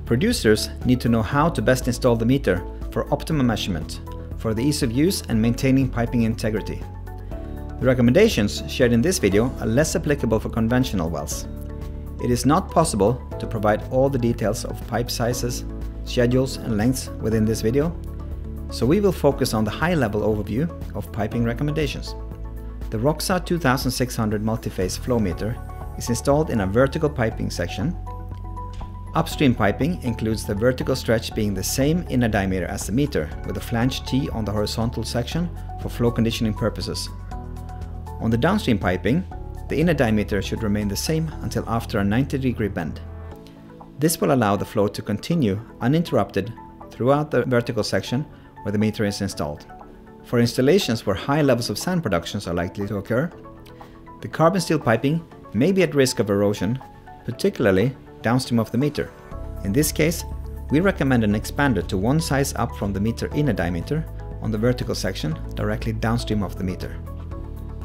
Producers need to know how to best install the meter for optimum measurement, for the ease of use and maintaining piping integrity. The recommendations shared in this video are less applicable for conventional wells. It is not possible to provide all the details of pipe sizes, schedules and lengths within this video, so we will focus on the high-level overview of piping recommendations. The Roxar 2600 multiphase flow meter is installed in a vertical piping section. Upstream piping includes the vertical stretch being the same inner diameter as the meter, with a flange T on the horizontal section for flow conditioning purposes. On the downstream piping, the inner diameter should remain the same until after a 90-degree bend. This will allow the flow to continue uninterrupted throughout the vertical section where the meter is installed. For installations where high levels of sand productions are likely to occur, the carbon steel piping may be at risk of erosion, particularly downstream of the meter. In this case, we recommend an expander to one size up from the meter inner diameter on the vertical section directly downstream of the meter.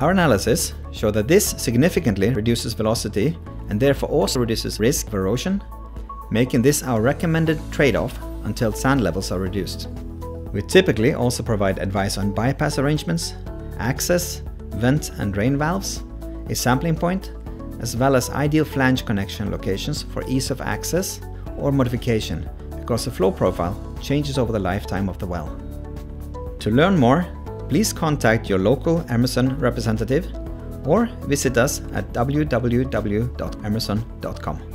Our analysis showed that this significantly reduces velocity and therefore also reduces risk of erosion, making this our recommended trade-off until sand levels are reduced. We typically also provide advice on bypass arrangements, access, vent and drain valves, a sampling point, as well as ideal flange connection locations for ease of access or modification, because the flow profile changes over the lifetime of the well. To learn more, please contact your local Emerson representative or visit us at www.emerson.com.